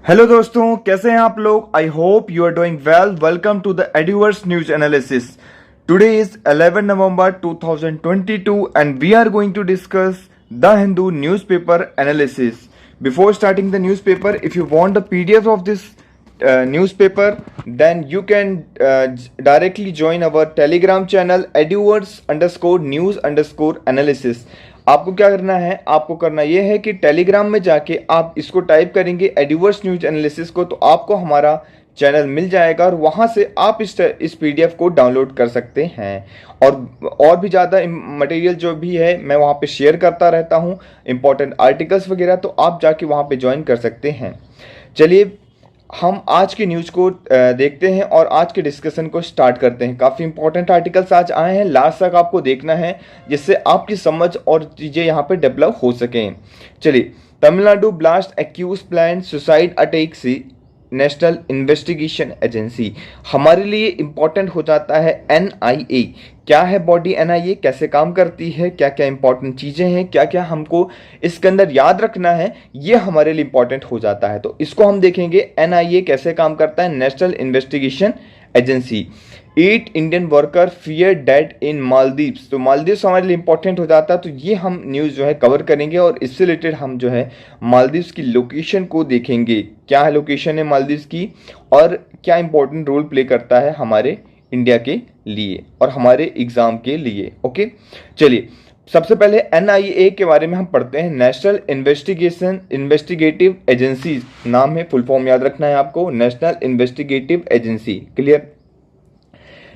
Hello दोस्तों, कैसे हैं आप लोग। I hope you are doing well. Welcome to the Eduverse news analysis. Today is 11 November 2022 and we are going to discuss the Hindu newspaper analysis. Before starting the newspaper, if you want the PDF of this newspaper, then you can directly join our Telegram channel eduvers_news_analysis. आपको क्या करना है, आपको करना यह है कि Telegram में जाके आप इसको टाइप करेंगे एड्यूवर्स न्यूज एनालिसिस को, तो आपको हमारा चैनल मिल जाएगा और वहां से आप इस पीडीएफ को डाउनलोड कर सकते हैं. और भी ज़्यादा मटेरियल जो भी है मैं वहां पे शेयर करता रहता हूं, इंपॉर्टेंट आर्टिकल्स वगैरह, तो आप जाके वहां पे ज्वाइन कर सकते हैं. चलिए हम आज की न्यूज़ को देखते हैं और आज के डिस्कशन को स्टार्ट करते हैं. काफ़ी इंपॉर्टेंट आर्टिकल्स आज आए हैं, लास्ट तक आपको देखना है जिससे आपकी समझ और चीज़ें यहाँ पे डेवलप हो सकें. चलिए, Tamil Nadu blast accuse plan suicide attack से नेशनल इन्वेस्टिगेशन एजेंसी. हमारे लिए इंपॉर्टेंट हो जाता है एनआईए. क्या है बॉडी एनआईए, कैसे काम करती है, क्या क्या इंपॉर्टेंट चीज़ें हैं, क्या क्या हमको इसके अंदर याद रखना है, ये हमारे लिए इंपॉर्टेंट हो जाता है. तो इसको हम देखेंगे एनआईए कैसे काम करता है, national investigation agency. 8 Indian worker fear dead in Maldives. तो मालदीव्स हमारे लिए इंपॉर्टेंट हो जाता है, तो ये हम न्यूज़ जो है कवर करेंगे और इससे रिलेटेड हम जो है मालदीव्स की लोकेशन को देखेंगे. क्या है लोकेशन है मालदीव्स की और क्या इंपॉर्टेंट रोल प्ले करता है हमारे इंडिया के लिए और हमारे एग्जाम के लिए. ओके, चलिए सबसे पहले एनआईए के बारे में हम पढ़ते हैं. नेशनल इन्वेस्टिगेटिव एजेंसी नाम है, फुल फॉर्म याद रखना है आपको, national investigative agency. Clear.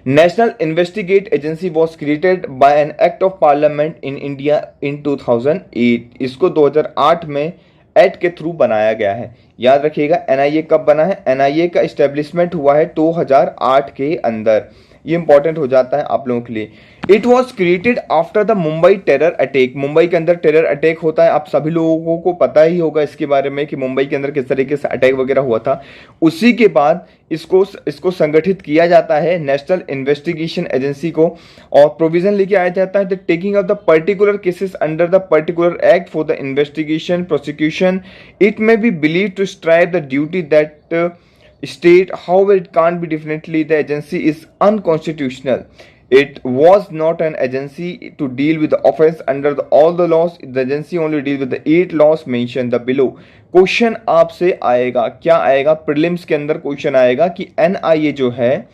National Investigate Agency was created by an act of parliament in India in 2008. इसको 2008 में एक्ट के थ्रू बनाया गया है. याद रखिएगा एनआईए कब बना है. एनआईए का इस्टेब्लिशमेंट हुआ है 2008 के अंदर. ये इंपॉर्टेंट हो जाता है आप लोगों के लिए. It was created after the Mumbai terror attack. Mumbai के अंदर टेरर अटैक होता है, आप सभी लोगों को पता ही होगा इसके बारे में कि मुंबई के अंदर किस तरीके से अटैक वगैरह हुआ था. उसी के बाद इसको संगठित किया जाता है नेशनल इन्वेस्टिगेशन एजेंसी को, और प्रोविजन लेके आया जाता है the taking of the particular cases under the particular act for the investigation prosecution. It may be believe to strive the duty that state. However, it can't be definitely the agency is unconstitutional. It was not an agency to deal with the offense under all the laws. The agency only deals with the 8 laws mentioned the below. Question आपसे आएगा, क्या आएगा, prelims के अंदर question आएगा कि NIA जो है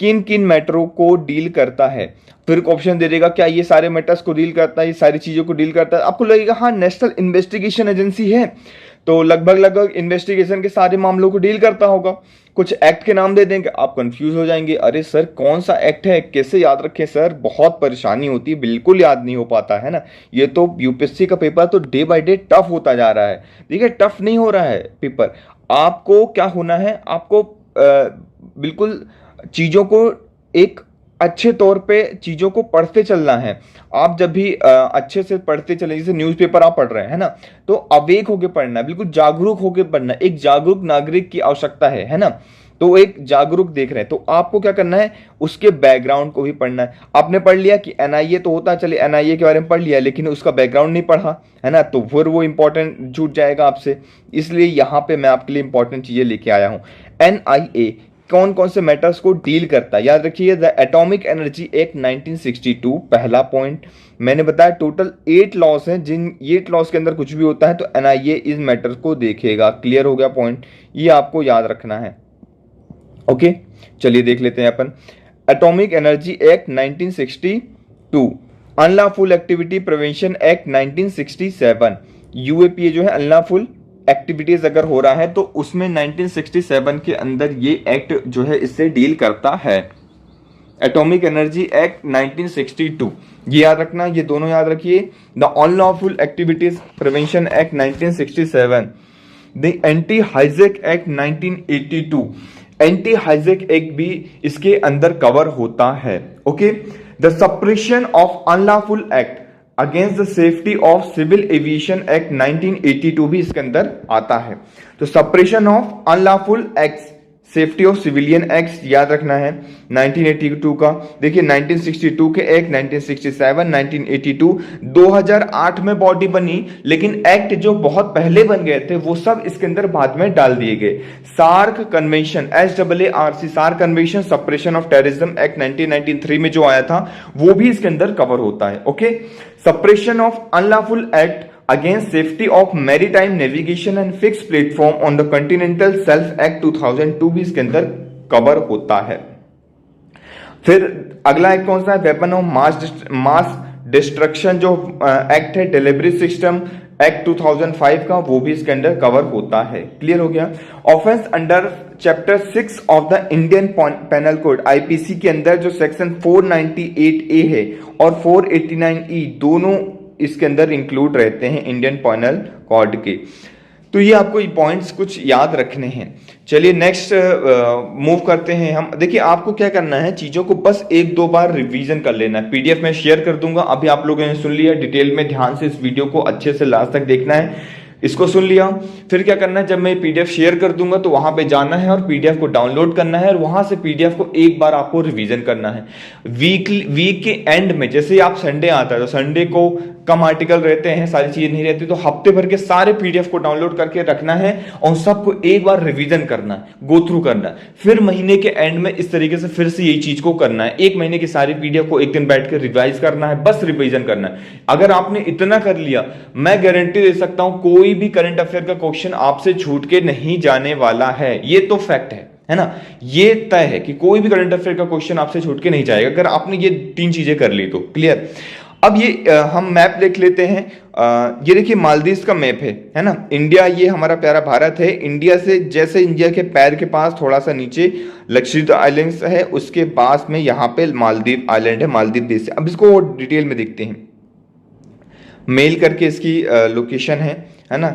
किन किन मैटरों को डील करता है. फिर ऑप्शन दे देगा क्या ये सारे मैटर्स को डील करता है, ये सारी चीज़ों को डील करता है. आपको लगेगा हाँ नेशनल इन्वेस्टिगेशन एजेंसी है तो लगभग इन्वेस्टिगेशन के सारे मामलों को डील करता होगा. कुछ एक्ट के नाम दे देंगे, आप कंफ्यूज हो जाएंगे, अरे सर कौन सा एक्ट है, कैसे याद रखें सर, बहुत परेशानी होती है, बिल्कुल याद नहीं हो पाता है ना. ये तो यूपीएससी का पेपर तो डे बाय डे टफ होता जा रहा है. देखिए टफ नहीं हो रहा है पेपर. आपको क्या होना है, आपको बिल्कुल चीज़ों को एक अच्छे तौर पे चीज़ों को पढ़ते चलना है. आप जब भी अच्छे से पढ़ते चले, जैसे न्यूज़पेपर आप पढ़ रहे हैं है ना, तो अवेक होके पढ़ना है, बिल्कुल जागरूक होके पढ़ना है. एक जागरूक नागरिक की आवश्यकता है ना. तो एक जागरूक देख रहे हैं तो आपको क्या करना है, उसके बैकग्राउंड को भी पढ़ना है. आपने पढ़ लिया कि एनआईए तो होता है, चलिए एनआईए के बारे में पढ़ लिया, लेकिन उसका बैकग्राउंड नहीं पढ़ा है ना, तो फिर वो इंपॉर्टेंट छूट जाएगा आपसे. इसलिए यहाँ पे मैं आपके लिए इंपॉर्टेंट चीज़ें लेके आया हूँ. एनआईए कौन कौन से मैटर्स को डील करता है, याद रखिए. द एटॉमिक एनर्जी एक्ट 1962 पहला पॉइंट. मैंने बताया टोटल 8 लॉस हैं, जिन 8 लॉस के अंदर कुछ भी होता है तो एनआईए इस मैटर को देखेगा. क्लियर हो गया पॉइंट, ये आपको याद रखना है. ओके, चलिए देख लेते हैं अपन. Atomic energy act 1962, unlawful activity prevention act 1967. UAPA जो है अनलॉफुल एक्टिविटीज अगर हो रहा है तो उसमें 1967 के अंदर ये एक्ट जो है इससे डील करता है. एटॉमिक एनर्जी एक्ट 1962 ये याद रखना, ये दोनों याद रखिए. The unlawful activities prevention act 1967. The anti hijack act 1982. Anti hijack act भी इसके अंदर कवर होता है. Okay. The suppression of unlawful act against the safety of civil aviation act 1982 भी इसके अंदर आता है. तो suppression of unlawful act safety of civilian act याद रखना है 1982 का। देखिए 1962 के एक्ट, 1967, 1982, 2008 में बॉडी बनी, लेकिन एक्ट जो बहुत पहले बन गए थे वो सब इसके अंदर बाद में डाल दिए गए। SAARC convention, SAARC, SAARC convention suppression of terrorism act 1993 में जो आया था वो भी इसके अंदर कवर होता है। Okay, suppression of unlawful act against safety of maritime navigation and fix platform on the continental shelf act 2002 भी इसके अंदर कवर होता है। फिर अगला एक कौन सा है, वेपन ऑफ मास डिस्ट्रक्शन जो एक्ट है, डिलीवरी सिस्टम एक्ट 2005 का, वो भी इसके अंदर कवर होता है। क्लियर हो गया। Offence under chapter 6 of the Indian penal code IPC के अंदर जो सेक्शन 498A है और 489E दोनों इसके अंदर इंक्लूड रहते हैं इंडियन पेनल कोड के। तो ये आपको पॉइंट्स कुछ याद रखने हैं। चलिए नेक्स्ट मूव करते हैं हम। देखिए आपको क्या करना है, चीजों को बस एक दो बार रिवीजन कर लेना है। PDF में शेयर कर दूंगा, अभी आप लोगों ने सुन लिया, डिटेल में ध्यान से इस वीडियो को अच्छे से लास्ट तक देखना है। इसको सुन लिया, फिर क्या करना है, जब मैं PDF शेयर कर दूंगा तो वहां पे जाना है और PDF को डाउनलोड करना है और वहां से PDF को एक बार आपको रिवीजन करना है। वीक के एंड में, जैसे आप संडे आता है तो संडे को कम आर्टिकल रहते हैं, सारी चीजें नहीं रहती, तो हफ्ते भर के सारे PDF को डाउनलोड करके रखना है और सबको एक बार रिवीजन करना है, गो थ्रू करना है। फिर महीने के एंड में इस तरीके से फिर से यही चीज को करना है। एक महीने की सारी PDF को एक दिन बैठ के रिवाइज करना है, बस रिवीजन करना है। अगर आपने इतना कर लिया, मैं गारंटी दे सकता हूं कोई भी करंट अफेयर का क्वेश्चन आपसे छूट के नहीं जाने वाला है। ये तो फैक्ट है ना, ये तय है कि कोई भी करंट अफेयर का क्वेश्चन आपसे छूट के नहीं जाएगा अगर आपने ये 3 चीजें कर ली तो। क्लियर। अब ये हम मैप देख लेते हैं। ये देखिए मालदीव का मैप है ना। इंडिया, ये हमारा प्यारा भारत है। इंडिया से जैसे इंडिया के पैर के पास थोड़ा सा नीचे लक्षद्वीप आइलैंड्स है, उसके पास में यहाँ पे मालदीव आइलैंड है, मालदीव देश है। अब इसको डिटेल में देखते हैं। मेल करके इसकी लोकेशन है ना,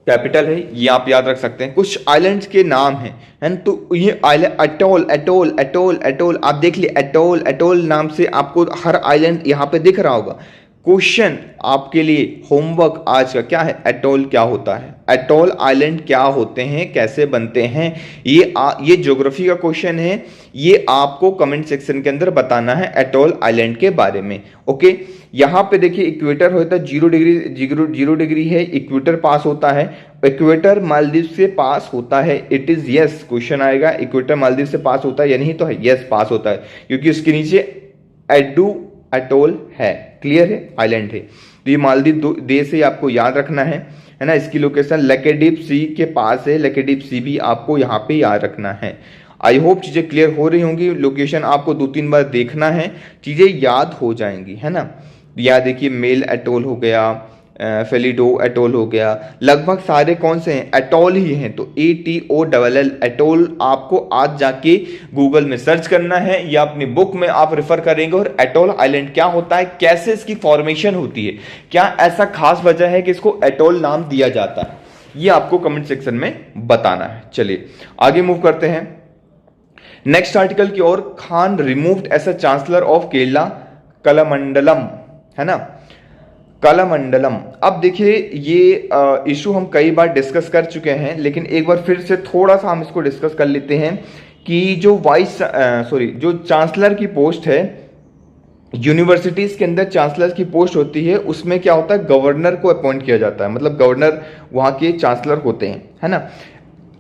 कैपिटल है, ये आप याद रख सकते हैं। कुछ आइलैंड्स के नाम हैं, है ना। तो ये island atoll atoll atoll atoll, आप देख लिए अटोल अटोल नाम से आपको हर आइलैंड यहाँ पे दिख रहा होगा। क्वेश्चन आपके लिए होमवर्क आज का क्या है, एटोल क्या होता है, एटोल आइलैंड क्या होते हैं, कैसे बनते हैं, ये ज्योग्राफी का क्वेश्चन है। ये आपको कमेंट सेक्शन के अंदर बताना है एटोल आइलैंड के बारे में। ओके, यहाँ पे देखिए इक्वेटर होता है 0 डिग्री है, इक्वेटर पास होता है। इक्वेटर मालदीव से पास होता है, इट इज यस। क्वेश्चन आएगा इक्वेटर मालदीव से पास होता है या नहीं, तो है यस पास होता है, क्योंकि उसके नीचे एडू अटोल है। क्लियर है, आइलैंड है। तो ये मालदीव देश है, आपको याद रखना है ना। इसकी लोकेशन लक्षद्वीप सी के पास है, लक्षद्वीप सी भी आपको यहाँ पे याद रखना है। आई होप चीजें क्लियर हो रही होंगी। लोकेशन आपको 2-3 बार देखना है, चीजें याद हो जाएंगी, है ना। या देखिए मेल अटोल हो गया, फेलिडो अटोल हो गया, लगभग सारे कौन से हैं, अटोल ही हैं। तो ATOLL अटोल आपको आज जाके गूगल में सर्च करना है या अपनी बुक में आप रेफर करेंगे और अटोल आइलैंड क्या होता है, कैसे इसकी फॉर्मेशन होती है, क्या ऐसा खास वजह है कि इसको अटोल नाम दिया जाता है, ये आपको कमेंट सेक्शन में बताना है। चलिए आगे मूव करते हैं नेक्स्ट आर्टिकल की ओर। Khan removed as a chancellor of Kerala Kalamandalam, है ना, कलामंडलम। अब देखिए ये इशू हम कई बार डिस्कस कर चुके हैं, लेकिन एक बार फिर से थोड़ा सा हम इसको डिस्कस कर लेते हैं कि जो जो चांसलर की पोस्ट है, यूनिवर्सिटीज के अंदर चांसलर की पोस्ट होती है, उसमें क्या होता है, गवर्नर को अपॉइंट किया जाता है, मतलब गवर्नर वहां के चांसलर होते हैं, है ना।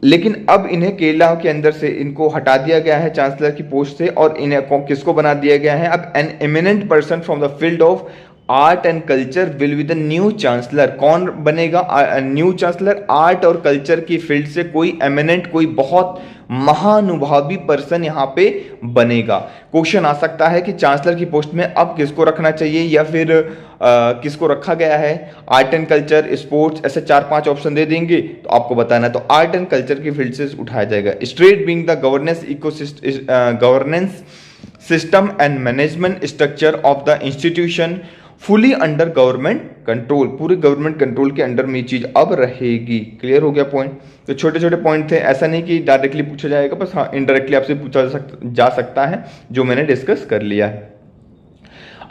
लेकिन अब इन्हें केरला के अंदर से इनको हटा दिया गया है चांसलर की पोस्ट से, और इन्हें किसको बना दिया गया है, अब an eminent person from the field of art and culture will be the new chancellor. कौन बनेगा न्यू चांसलर, आर्ट और कल्चर की फील्ड से कोई एमिनेंट, कोई बहुत महानुभावी पर्सन यहाँ पे बनेगा। क्वेश्चन आ सकता है कि चांसलर की पोस्ट में अब किसको रखना चाहिए या फिर किसको रखा गया है, आर्ट एंड कल्चर, स्पोर्ट्स, ऐसे 4-5 ऑप्शन दे देंगे तो आपको बताना है। तो आर्ट एंड कल्चर की फील्ड से उठाया जाएगा। State being the governance system and management structure of the institution fully under government control, पूरे गवर्नमेंट कंट्रोल के अंडर में ये चीज अब रहेगी। क्लियर हो गया पॉइंट। तो छोटे छोटे पॉइंट थे, ऐसा नहीं कि डायरेक्टली पूछा जाएगा, बस हाँ इनडायरेक्टली आपसे पूछा जा सकता है, जो मैंने डिस्कस कर लिया है।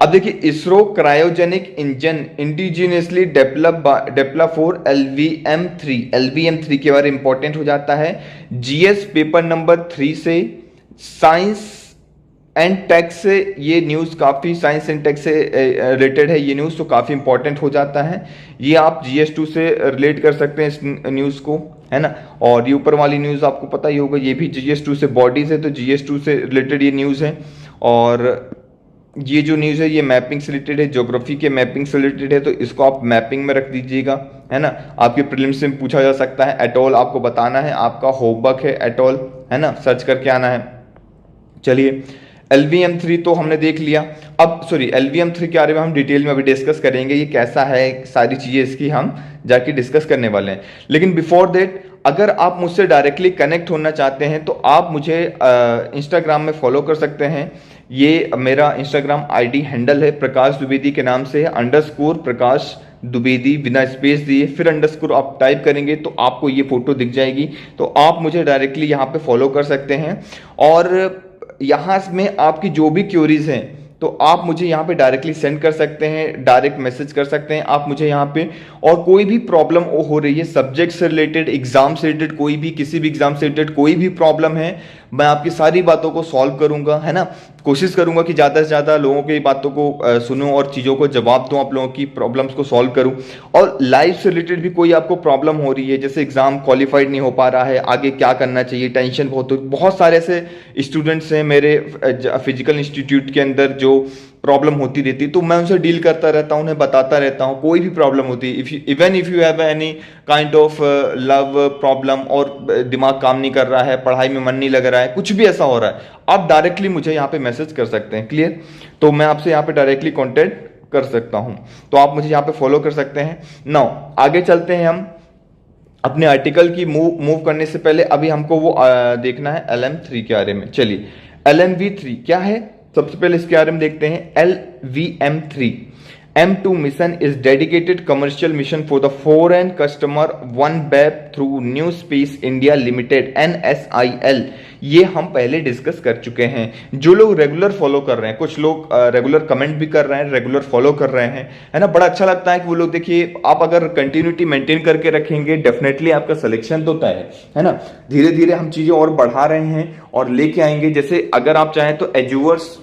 अब देखिए, ISRO cryogenic engine indigenously develop for LVM 3 के बारे में इंपॉर्टेंट हो जाता है। जीएस पेपर नंबर 3 से साइंस एंड टेक से ये न्यूज़ काफ़ी, साइंस एंड टेक से रिलेटेड है ये न्यूज़, तो काफ़ी इंपॉर्टेंट हो जाता है। ये आप GS2 से रिलेट कर सकते हैं इस न्यूज़ को, है ना। और ये ऊपर वाली न्यूज़ आपको पता ही होगा, ये भी GS2 से, बॉडीज है तो GS2 से रिलेटेड ये न्यूज़ है। और ये जो न्यूज़ है ये मैपिंग से रिलेटेड है, ज्योग्राफी के मैपिंग से रिलेटेड है, तो इसको आप मैपिंग में रख दीजिएगा, है ना। आपके प्रीलिम्स में पूछा जा सकता है। एटॉल आपको बताना है, आपका होमवर्क है एटॉल, है ना, सर्च करके आना है। चलिए, LVM3 तो हमने देख लिया। अब सॉरी, LVM3 के बारे में हम डिटेल में अभी डिस्कस करेंगे, ये कैसा है, सारी चीज़ें इसकी हम जाके डिस्कस करने वाले हैं। लेकिन बिफोर दैट, अगर आप मुझसे डायरेक्टली कनेक्ट होना चाहते हैं तो आप मुझे इंस्टाग्राम में फॉलो कर सकते हैं। ये मेरा इंस्टाग्राम ID हैंडल है, प्रकाश द्विवेदी के नाम से है, _प्रकाश द्विवेदी बिना स्पेस दिए, फिर अंडरस्कोर आप टाइप करेंगे तो आपको ये फोटो दिख जाएगी। तो आप मुझे डायरेक्टली यहाँ पे फॉलो कर सकते हैं। और यहाँ में आपकी जो भी क्यूरीज हैं तो आप मुझे यहाँ पे डायरेक्टली सेंड कर सकते हैं, डायरेक्ट मैसेज कर सकते हैं आप मुझे यहाँ पे। और कोई भी प्रॉब्लम हो रही है सब्जेक्ट से रिलेटेड, एग्जाम से रिलेटेड, कोई भी, किसी भी एग्जाम से रिलेटेड कोई भी प्रॉब्लम है, मैं आपकी सारी बातों को सॉल्व करूंगा, है ना। कोशिश करूंगा कि ज़्यादा से ज़्यादा लोगों की बातों को सुनूं और चीज़ों को जवाब दूं, आप लोगों की प्रॉब्लम्स को सॉल्व करूं। और लाइफ से रिलेटेड भी कोई आपको प्रॉब्लम हो रही है, जैसे एग्जाम क्वालिफाइड नहीं हो पा रहा है, आगे क्या करना चाहिए, टेंशन बहुत सारे ऐसे स्टूडेंट्स हैं मेरे फिजिकल इंस्टीट्यूट के अंदर जो प्रॉब्लम होती रहती है, तो मैं उनसे डील करता रहता हूँ, उन्हें बताता रहता हूँ। कोई भी प्रॉब्लम होती है, even if you have any kind of love problem, और दिमाग काम नहीं कर रहा है, पढ़ाई में मन नहीं लग रहा है, कुछ भी ऐसा हो रहा है, आप डायरेक्टली मुझे यहाँ पे मैसेज कर सकते हैं। क्लियर? तो मैं आपसे यहाँ पे डायरेक्टली कॉन्टेक्ट कर सकता हूँ, तो आप मुझे यहाँ पे फॉलो कर सकते हैं। नाउ आगे चलते हैं हम अपने आर्टिकल की मूव करने से पहले अभी हमको वो देखना है LM3 के बारे में। चलिए, LMV3 क्या है, सबसे पहले इसके बारे में देखते हैं। LVM3 M2 mission is dedicated commercial mission for the foreign customer one web through new space India limited NSIL। ये हम पहले डिस्कस कर चुके हैं। जो लोग रेगुलर फॉलो कर रहे हैं, कुछ लोग रेगुलर कमेंट भी कर रहे हैं, रेगुलर फॉलो कर रहे हैं, है ना। बड़ा अच्छा लगता है कि वो लोग, देखिए आप अगर कंटिन्यूटी मेंटेन करके रखेंगे डेफिनेटली आपका सिलेक्शन तो तय है ना। धीरे धीरे हम चीजें और बढ़ा रहे हैं और लेके आएंगे। जैसे अगर आप चाहें तो एड्यूवर्स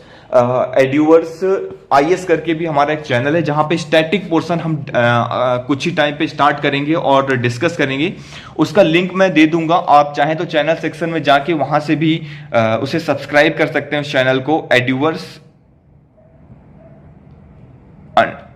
IS करके भी हमारा एक चैनल है, जहां पे स्टैटिक पोर्शन हम कुछ ही टाइम पे स्टार्ट करेंगे और डिस्कस करेंगे। उसका लिंक मैं दे दूंगा, आप चाहें तो चैनल सेक्शन में जाके वहां से भी उसे सब्सक्राइब कर सकते हैं, उस चैनल को, एड्यूवर्स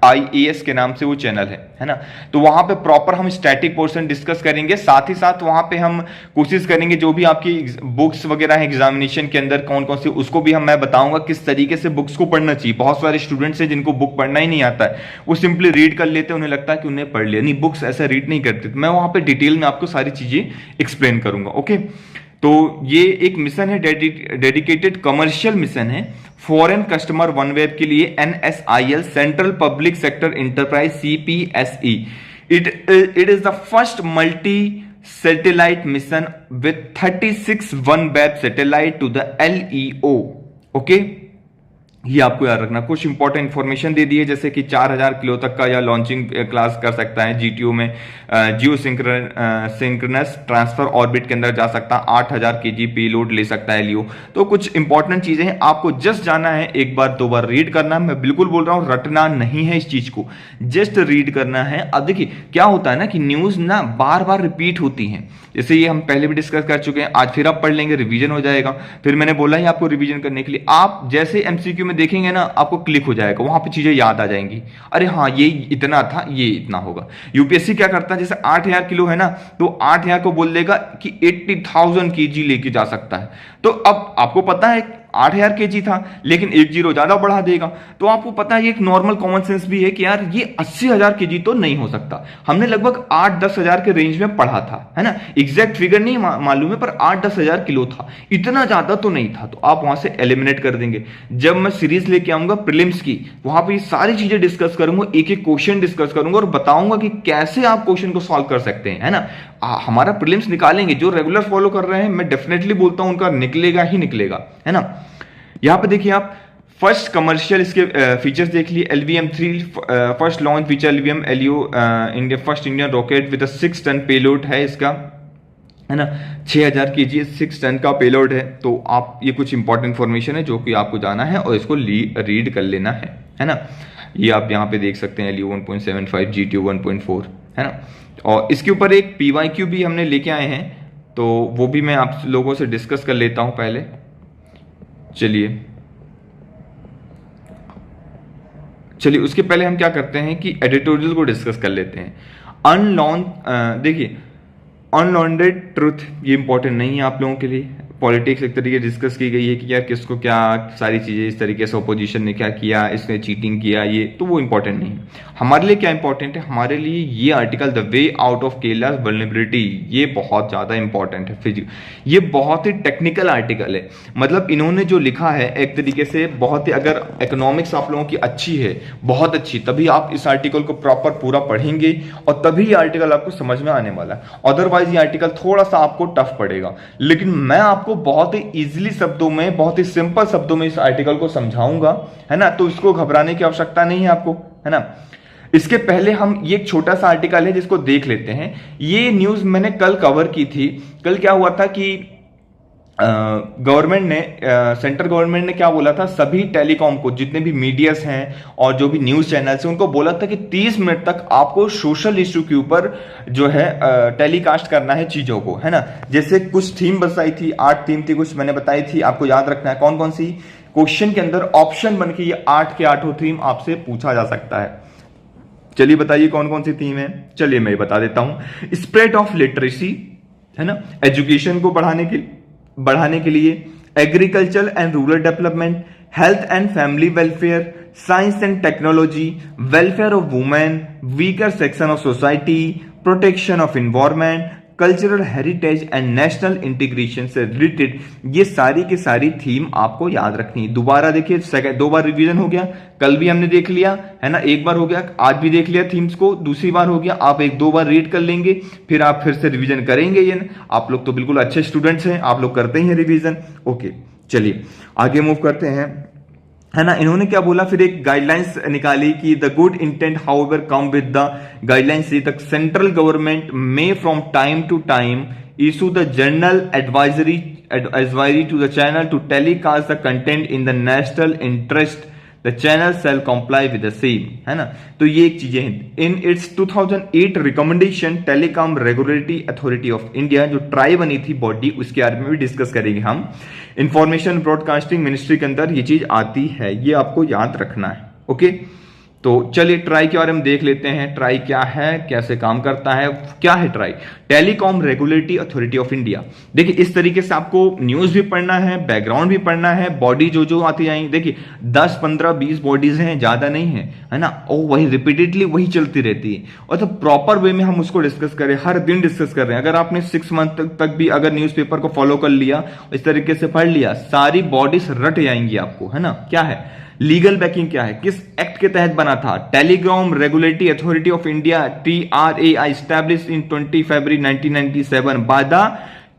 IAS के नाम से वो चैनल है ना। तो वहां पे प्रॉपर हम स्टैटिक पोर्शन डिस्कस करेंगे, साथ ही साथ वहां पे हम कोशिश करेंगे जो भी आपकी बुक्स वगैरह है एग्जामिनेशन के अंदर कौन कौन सी, उसको भी मैं बताऊंगा किस तरीके से बुक्स को पढ़ना चाहिए। बहुत सारे स्टूडेंट्स हैं जिनको बुक पढ़ना ही नहीं आता है, वो सिंपली रीड कर लेते हैं, उन्हें लगता है कि उन्हें पढ़ लिया, नहीं, बुक्स ऐसा रीड नहीं करते। मैं वहां पे डिटेल में आपको सारी चीजें एक्सप्लेन करूंगा। ओके, तो ये एक मिशन है, डेडिकेटेड कमर्शियल मिशन है फॉरेन कस्टमर वन वेब के लिए, NSIL central public sector enterprise CPSE। It is the first multi satellite mission with 36 OneWeb satellite to the LEO। Okay, ये आपको याद रखना। कुछ इंपॉर्टेंट इंफॉर्मेशन दे दी है, जैसे कि 4000 किलो तक का या लॉन्चिंग क्लास कर सकता है GTO में, जियो सिंक्रोनस ट्रांसफर ऑर्बिट के अंदर जा सकता है, 8000 kg पेलोड ले सकता है LEO। तो कुछ इंपॉर्टेंट चीजें हैं, आपको जस्ट जाना है, एक बार दो बार रीड करना है। मैं बिल्कुल बोल रहा हूं, रटना नहीं है इस चीज को, जस्ट रीड करना है। अब देखिए क्या होता है ना कि न्यूज ना बार बार रिपीट होती है, जैसे ये हम पहले भी डिस्कस कर चुके हैं, आज फिर आप पढ़ लेंगे, रिवीजन हो जाएगा। फिर मैंने बोला ही आपको रिवीजन करने के लिए, आप जैसे MCQ में देखेंगे ना, आपको क्लिक हो जाएगा, वहां पे चीजें याद आ जाएंगी, अरे हाँ ये इतना था, ये इतना होगा। UPSC क्या करता है, जैसे 8000 किलो है ना, तो 8000 को बोल देगा कि 80,000 kg लेके जा सकता है। तो अब आपको पता है 8000 kg था, लेकिन एक जीरो ज्यादा बढ़ा देगा, तो आपको पता है, ये एक नॉर्मल कॉमन सेंस भी है कि यार ये 80,000 kg तो नहीं हो सकता। हमने लगभग 8-10 हजार के रेंज में पढ़ा था, है ना, एग्जैक्ट फिगर नहीं मालूम है, पर 8-10 हजार किलो था, इतना ज्यादा तो नहीं था। तो आप वहां से एलिमिनेट कर देंगे। जब मैं सीरीज लेके आऊंगा प्रीलिम्स की, वहां पे सारी चीजें डिस्कस करूंगा, एक एक क्वेश्चन डिस्कस करूंगा और बताऊंगा कि कैसे आप क्वेश्चन को सॉल्व कर सकते हैं, है ना। हमारा प्रीलिम्स निकालेंगे, जो रेगुलर फॉलो कर रहे हैं, मैं डेफिनेटली बोलता हूं उनका निकलेगा ही निकलेगा, है ना। यहां पे देखिए आप फर्स्ट कमर्शियल इसके फीचर्स देख लिए। LVM-3 first launch feature LVM LEO India first Indian rocket with 6 ton payload है इसका, है ना। 6000 kg 6 टन का पेलोड है। तो आप ये कुछ इंपॉर्टेंट इन्फॉर्मेशन है जो कि आपको जाना है और इसको रीड कर लेना है ना। ये आप यहाँ पे देख सकते हैं LEO 1.75 GTO 1.4, है ना। और इसके ऊपर एक PYQ भी हमने लेके आए हैं, तो वो भी मैं आप लोगों से डिस्कस कर लेता हूं पहले। चलिए उसके पहले हम क्या करते हैं कि एडिटोरियल को डिस्कस कर लेते हैं। देखिए अनलॉन्डेड ट्रुथ ये इंपॉर्टेंट नहीं है आप लोगों के लिए। पॉलिटिक्स एक तरीके डिस्कस की गई है कि यार किसको क्या सारी चीजें, इस तरीके से अपोजिशन ने क्या किया, इसने चीटिंग किया, ये तो वो इंपॉर्टेंट नहीं है। हमारे लिए क्या इंपॉर्टेंट है, हमारे लिए ये article the way out of Kerala's vulnerability, ये बहुत ज्यादा इंपॉर्टेंट है। ये बहुत ही टेक्निकल आर्टिकल है, मतलब इन्होंने जो लिखा है एक तरीके से बहुत ही, अगर इकोनॉमिक्स आप लोगों की अच्छी है, बहुत अच्छी, तभी आप इस आर्टिकल को प्रॉपर पूरा पढ़ेंगे और तभी ये आर्टिकल आपको समझ में आने वाला है। अदरवाइज ये आर्टिकल थोड़ा सा आपको टफ पड़ेगा, लेकिन मैं आपको बहुत ही इजीली शब्दों में, बहुत ही सिंपल शब्दों में इस आर्टिकल को समझाऊंगा, है ना। तो इसको घबराने की आवश्यकता नहीं है आपको, है ना। इसके पहले हम ये एक छोटा सा आर्टिकल है जिसको देख लेते हैं। ये न्यूज मैंने कल कवर की थी। कल क्या हुआ था कि गवर्नमेंट ने, सेंट्रल गवर्नमेंट ने क्या बोला था, सभी टेलीकॉम को, जितने भी मीडियास हैं और जो भी न्यूज चैनल्स हैं, उनको बोला था कि 30 मिनट तक आपको सोशल इशू के ऊपर जो है टेलीकास्ट करना है चीजों को, है ना। जैसे कुछ थीम बताई थी, 8 थीम थी कुछ मैंने बताई थी, आपको याद रखना है कौन कौन सी। क्वेश्चन के अंदर ऑप्शन बन के ये 8 के 8 थीम आपसे पूछा जा सकता है। चलिए बताइए कौन कौन सी थीम है। चलिए मैं बता देता हूं। स्प्रेड ऑफ लिटरेसी, है ना, एजुकेशन को बढ़ाने के लिए, agriculture and rural development, health and family welfare, science and technology, welfare of women, weaker section of society, protection of environment, cultural heritage and national integration से रिलेटेड ये सारी की सारी थीम आपको याद रखनी है। दोबारा देखिए, 2 बार रिवीजन हो गया, कल भी हमने देख लिया, है ना, 1 बार हो गया, आज भी देख लिया थीम्स को, दूसरी बार हो गया। आप 1-2 बार रीड कर लेंगे, फिर आप फिर से रिवीजन करेंगे। ये आप लोग तो बिल्कुल अच्छे स्टूडेंट्स हैं, आप लोग करते ही हैं रिवीजन। ओके चलिए आगे मूव करते हैं, है ना। इन्होंने क्या बोला, फिर एक गाइडलाइंस निकाली कि the good intent however come with the guidelines तक सेंट्रल गवर्नमेंट में from time to time issue the general advisory to the channel to telecast the content in the national interest. The channel shall comply with the same, है ना। तो ये एक चीजें हैं। In its 2008 recommendation telecom regulatory authority of India, जो try बनी थी बॉडी, उसके बारे में भी डिस्कस करेंगे हम। इंफॉर्मेशन ब्रॉडकास्टिंग मिनिस्ट्री के अंदर ये चीज आती है, ये आपको याद रखना है। ओके तो चलिए ट्राई के बारे में देख लेते हैं। ट्राई क्या है, कैसे काम करता है, क्या है try, telecom regulatory authority of India. देखिए इस तरीके से आपको न्यूज भी पढ़ना है, बैकग्राउंड भी पढ़ना है, बॉडी जो जो आती जाएंगी, देखिए 10 15 20 बॉडीज हैं, ज्यादा नहीं है ना, और वही रिपीटेडली वही चलती रहती है। और तो प्रॉपर वे में हम उसको डिस्कस करें, हर दिन डिस्कस कर रहे हैं। अगर आपने 6 मंथ तक भी अगर न्यूज़पेपर को फॉलो कर लिया, इस तरीके से पढ़ लिया, सारी बॉडीज रट जाएंगी आपको, है ना। क्या है लीगल बैकिंग, क्या है, किस एक्ट के तहत बना था, telecom regulatory authority of India TRAI established in 20 February 1997 by the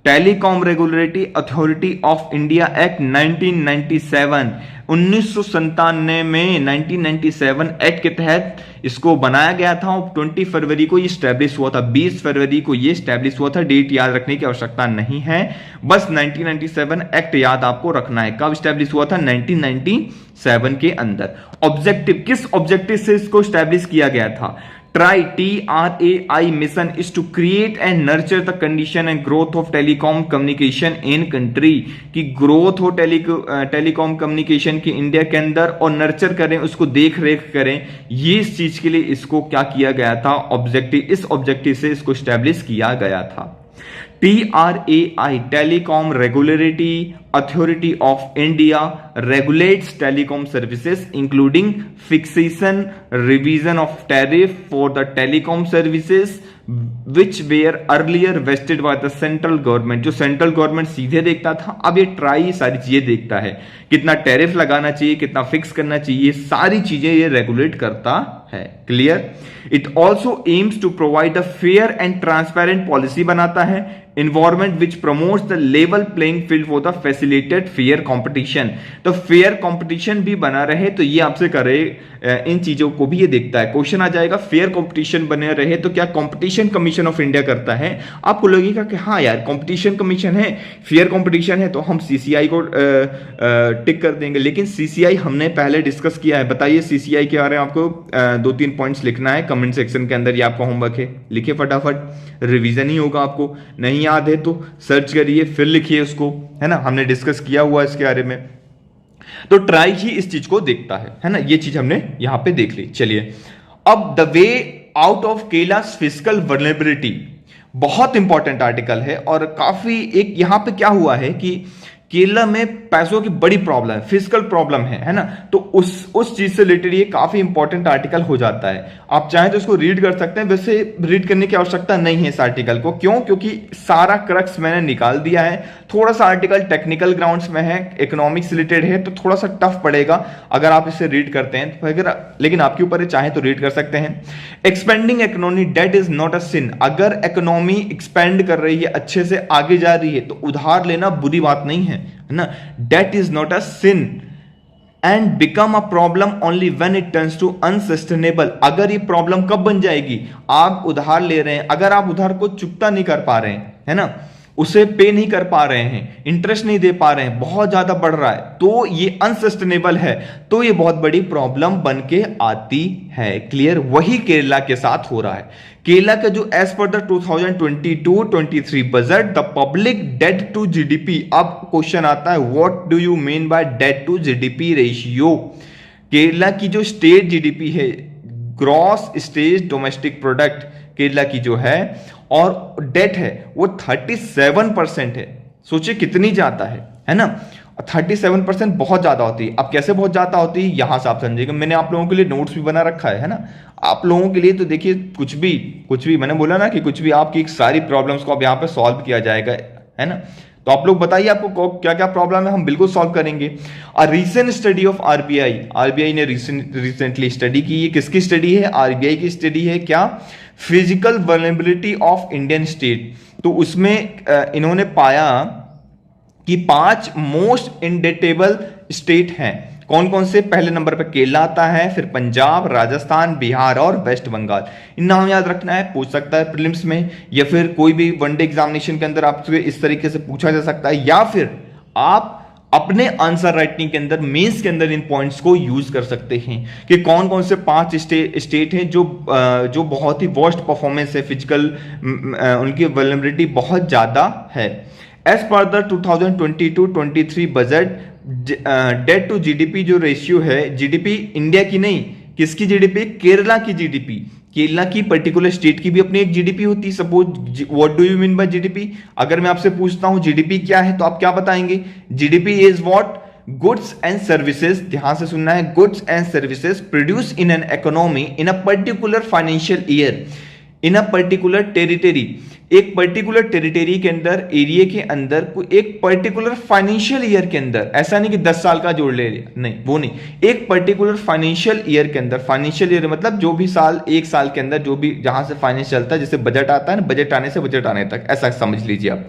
telecom regulatory authority of India act 1997, 1997 में 1997 एक्ट के तहत इसको बनाया गया था। 20 फरवरी को ये स्टैब्लिश हुआ था, 20 फरवरी को ये स्टैब्लिश हुआ था। डेट याद रखने की आवश्यकता नहीं है, बस 1997 एक्ट याद आपको रखना है। कब स्टैब्लिश हुआ था, 1997 के अंदर। ऑब्जेक्टिव, किस ऑब्जेक्टिव से इसको स्टैब्लिश किया गया था, TRAI mission is to create and nurture the condition and growth of telecom communication in country, कि ग्रोथ हो टेलीकॉम कम्युनिकेशन की इंडिया के अंदर, और नर्चर करें, उसको देख रेख करें। ये इस चीज के लिए इसको क्या किया गया था, ऑब्जेक्टिव, इस ऑब्जेक्टिव से इसको स्टैब्लिश किया गया था। TRAI telecom regulatory authority of India regulates telecom services including fixation, revision of tariff for the telecom services which were earlier vested by the central government। जो सेंट्रल गवर्नमेंट सीधे देखता था, अब ये ट्राई सारी चीजें देखता है, कितना टैरिफ लगाना चाहिए, कितना फिक्स करना चाहिए, सारी चीजें ये रेगुलेट करता है। Clear? It also aims to provide a fair and transparent policy बनाता है, environment which promotes the level playing field for the facilitated fair competition। तो फेयर कंपटीशन भी बना रहे, तो ये आपसे करे इन चीजों को भी ये देखता है। क्वेश्चन आ जाएगा फेयर कंपटीशन बने रहे तो क्या कंपटीशन कमीशन ऑफ इंडिया करता है? आपको लगेगा कि हाँ यार कंपटीशन कमीशन है, फेयर कंपटीशन है, तो हम सीसीआई को टिक कर देंगे। लेकिन सीसीआई हमने पहले डिस्कस किया है। बताइए सीसीआई के बारे में आपको 2-3 पॉइंट्स लिखना है कमेंट सेक्शन के अंदर, ये आपका होमवर्क है। लिखिए फटाफट, रिवीजन ही होगा। आपको नहीं याद है तो सर्च करिए फिर लिखिए उसको, है ना। हमने डिस्कस किया हुआ इसके बारे में। तो ट्राई ही इस चीज को देखता है ना। ये चीज हमने यहां पे देख ली। चलिए अब द वे आउट ऑफ केलास फिजिकल वल्नरेबिलिटी, बहुत इंपॉर्टेंट आर्टिकल है और काफी एक यहां पे क्या हुआ है कि केरला में पैसों की बड़ी प्रॉब्लम है, फिजिकल प्रॉब्लम है ना। तो उस चीज से रिलेटेड ये काफी इंपॉर्टेंट आर्टिकल हो जाता है। आप चाहें तो इसको रीड कर सकते हैं, वैसे रीड करने की आवश्यकता नहीं है इस आर्टिकल को। क्यों? क्योंकि सारा क्रक्स मैंने निकाल दिया है। थोड़ा सा आर्टिकल टेक्निकल ग्राउंड्स में है, इकोनॉमिक्स रिलेटेड है, तो थोड़ा सा टफ पड़ेगा अगर आप इसे रीड करते हैं तो, लेकिन आपके ऊपर है, चाहे तो रीड कर सकते हैं। Expanding economy debt is not a sin. अगर इकोनॉमी एक्सपेंड कर रही है, अच्छे से आगे जा रही है, तो उधार लेना बुरी बात नहीं है ना। Debt is not a sin and become a problem only when it turns to unsustainable. अगर ये प्रॉब्लम कब बन जाएगी? आप उधार ले रहे हैं, अगर आप उधार को चुकता नहीं कर पा रहे हैं, है ना, उसे पे नहीं कर पा रहे हैं, इंटरेस्ट नहीं दे पा रहे हैं, बहुत ज्यादा बढ़ रहा है, तो ये अनसस्टेनेबल है, तो ये बहुत बड़ी प्रॉब्लम बन के आती है। क्लियर? वही केरला के साथ हो रहा है। केरला का जो as per the 2022-23 budget the public debt to GDP, अब क्वेश्चन आता है what do you mean by debt to GDP ratio. Kerala की जो स्टेट जीडीपी है, gross state domestic product, Kerala की जो है, और डेट है वो 37% है। सोचिए कितनी ज्यादा है ना। 37% बहुत ज्यादा होती है। अब कैसे बहुत ज्यादा होती है यहां से आप समझिएगा। मैंने आप लोगों के लिए नोट्स भी बना रखा है ना, आप लोगों के लिए। तो देखिए कुछ भी मैंने बोला ना कि कुछ भी आपकी सारी प्रॉब्लम्स को अब यहाँ पे सॉल्व किया जाएगा, है ना। तो आप लोग बताइए आपको क्या क्या प्रॉब्लम है, हम बिल्कुल सॉल्व करेंगे। A recent study of RBI ने रिसेंटली स्टडी की है। किसकी स्टडी है? आरबीआई की स्टडी है। क्या? Physical vulnerability of Indian state. तो उसमें इन्होंने पाया कि 5 मोस्ट इंडेटेबल स्टेट हैं। कौन कौन से? पहले नंबर पे केरला आता है, फिर पंजाब, राजस्थान, बिहार और वेस्ट बंगाल। इन नाम याद रखना है, पूछ सकता है प्रीलिम्स में, या फिर कोई भी वनडे एग्जामिनेशन के अंदर आपसे इस तरीके से पूछा जा सकता है, या फिर आप अपने आंसर राइटिंग के अंदर, मेंस के अंदर इन पॉइंट्स को यूज कर सकते हैं कि कौन कौन से 5 स्टेट हैं जो बहुत ही वर्स्ट परफॉर्मेंस है, फिजिकल उनकी वल्नरेबिलिटी बहुत ज्यादा है। As per the 2022-23 budget debt to GDP जो रेशियो है, जीडीपी इंडिया की नहीं, किसकी जीडीपी? केरला की जीडीपी। केरला की पर्टिकुलर स्टेट की भी अपनी एक जीडीपी होती है। Suppose what do you mean bye GDP? अगर मैं आपसे पूछता हूं जीडीपी क्या है, तो आप क्या बताएंगे? GDP is what? Goods and services, ध्यान से सुनना है, goods and services produce in an economy in a particular financial year in a particular territory. एक पर्टिकुलर टेरिटरी के अंदर, एरिया के अंदर, एक पर्टिकुलर फाइनेंशियल ईयर के अंदर, ऐसा नहीं कि 10 साल का जोड़ ले, नहीं वो नहीं, एक पर्टिकुलर फाइनेंशियल ईयर के अंदर। फाइनेंशियल ईयर मतलब जो भी साल, एक साल के अंदर जो भी जहां से फाइनेंस चलता है, जैसे बजट आता है ना, बजट आने से बजट आने तक, ऐसा समझ लीजिए आप।